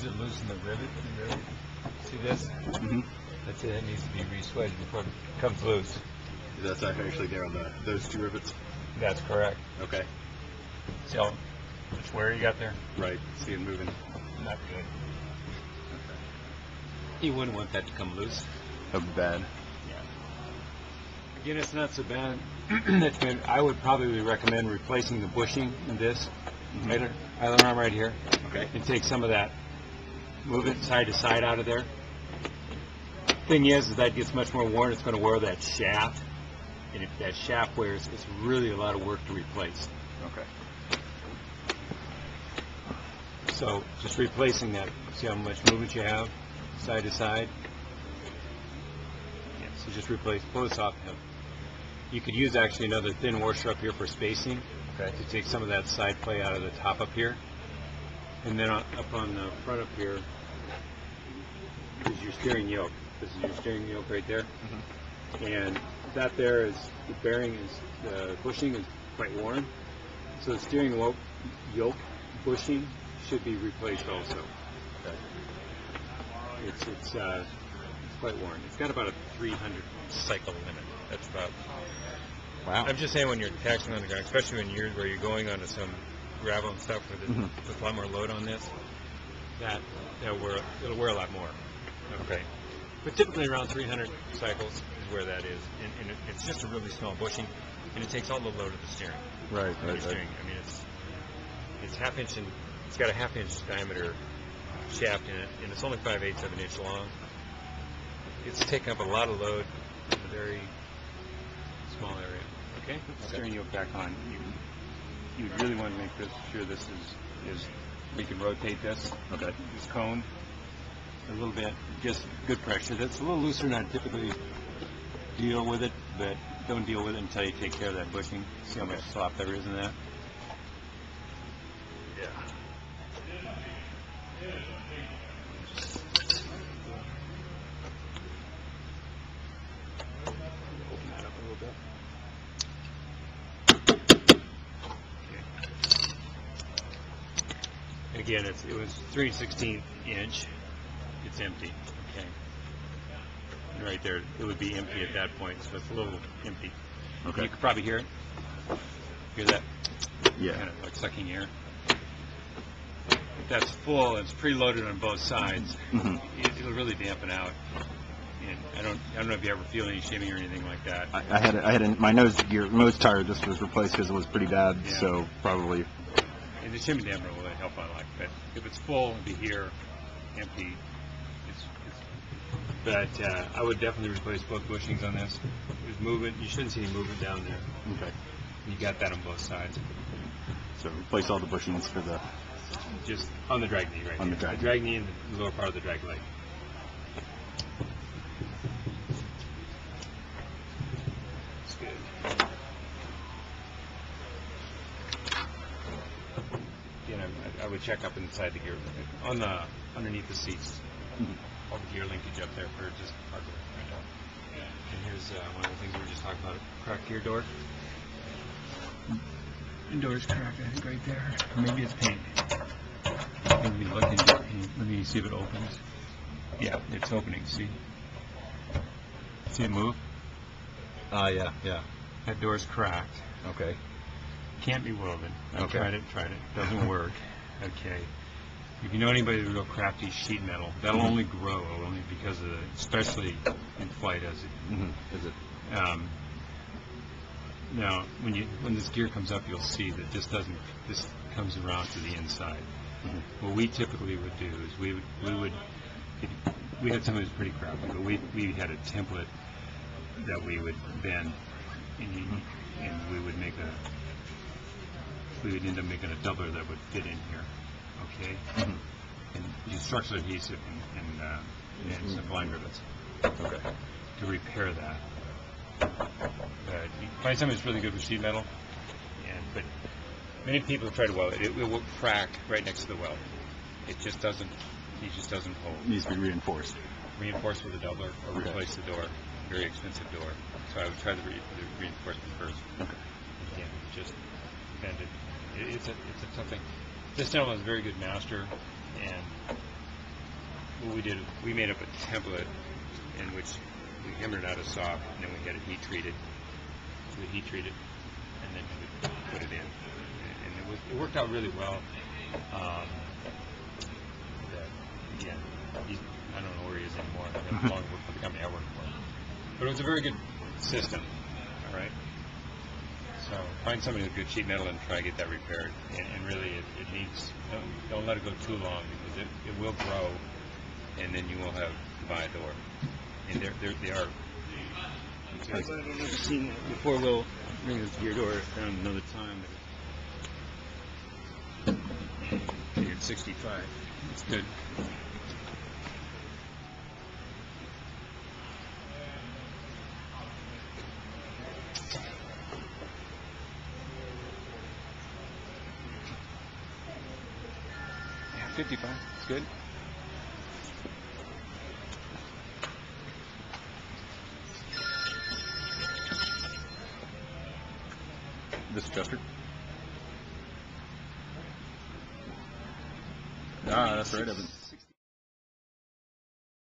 it loosen the rivet? See this? Mm-hmm. That's it. It needs to be re-swedged before it comes loose. That's actually there on those two rivets? That's correct. Okay. See how much wear you got there? Right. See it moving. Not good. Okay. You wouldn't want that to come loose. That'd be bad. Yeah. Again, it's not so bad. It's good. I would probably recommend replacing the bushing in this island arm right here. Okay. And take some of that, move it side to side out of there. Thing is that gets much more worn. It's going to wear that shaft, and if that shaft wears, it's really a lot of work to replace. Okay. So just replacing that. See how much movement you have, side to side. Yeah. So just replace. Pull this off him. You could use actually another thin washer up here for spacing. Okay. To take some of that side play out of the top up here, and then up on the front up here is your steering yoke. This is your steering yoke right there. Mm-hmm. And that there is the bearing is the bushing is quite worn, so the steering yoke bushing should be replaced also. Okay. It's quite worn. It's got about a 300 cycle limit. That's about. Wow. I'm just saying when you're taxing on the ground, especially where you're going onto some gravel and stuff with a lot more load on this, it'll wear a lot more. Okay. But typically around 300 cycles is where that is, and it's just a really small bushing, and it takes all the load of the steering. Right. Steering. I mean, it's half inch, and it's got a half-inch diameter shaft in it, and it's only 5/8 of an inch long. It's taking up a lot of load in a very small area. Okay. Steering yoke back on. You really want to make sure this is we can rotate this. Okay. This cone a little bit, just good pressure. That's a little looser than I typically deal with it, but don't deal with it until you take care of that bushing. See how much slop there is in that. Yeah. Open that up a little bit. Again, it was 3/16 inch. It's empty. Okay. And right there, it would be empty at that point, so it's a little empty. Okay. You could probably hear it. Hear that? Yeah. Kind of like sucking air. If that's full, it's preloaded on both sides. Mm-hmm. It'll really dampen out. And I don't know if you ever feel any shimming or anything like that. I had my nose tire just was replaced because it was pretty bad. Yeah. So probably. And the shimmy damper will help out a lot. But if it's full, it'll be here, empty. But I would definitely replace both bushings on this. There's movement. You shouldn't see any movement down there. Okay. You got that on both sides. So replace all the bushings for the. Just on the drag knee, right? On the there. drag The drag knee and the lower part of the drag leg. That's good. Again, I would check up inside the gear, underneath the seats. All the gear linkage up there for just hardware right now. And here's one of the things we were just talking about, cracked gear door. The door's cracked, I think, right there. Or maybe it's paint. Let me look into it. Let me see if it opens. Yeah, it's opening, see? See it move? Yeah. That door's cracked. Okay. Can't be welded. I Okay. tried it. Doesn't work. Okay. If you know anybody with real crafty sheet metal, that'll only grow only because of especially in flight as it. Is it? Now, when this gear comes up, you'll see that this comes around to the inside. What we typically would do is we had something that was pretty crappy, but we had a template that we would bend, and we would end up making a doubler that would fit in here. Okay. And use structural adhesive and some blind rivets. Okay. To repair that. You find something that's really good with sheet metal, but many people try to weld it. It will crack right next to the weld. It just doesn't hold. It needs to be reinforced. Reinforce with a doubler or replace the door. Very expensive door. So I would try the reinforcement first. Okay. Again, just bend it. It's a tough thing. This gentleman is a very good master, and what we did, we made up a template in which we hammered it out of soft, and then we had it heat treated. So we heat treated, and then we put it in, and it worked out really well. Again, I don't know where he is anymore. He no longer worked for the company I worked for, but it was a very good system. All right. So find somebody with good sheet metal and try to get that repaired. And really, it needs, don't let it go too long, because it will grow, and then you will have to buy a door. And they are. I don't know if you've seen that before. We'll bring this gear door down another time. At 65. It's good. Yeah, 55. It's good. This adjuster? Ah, that's right.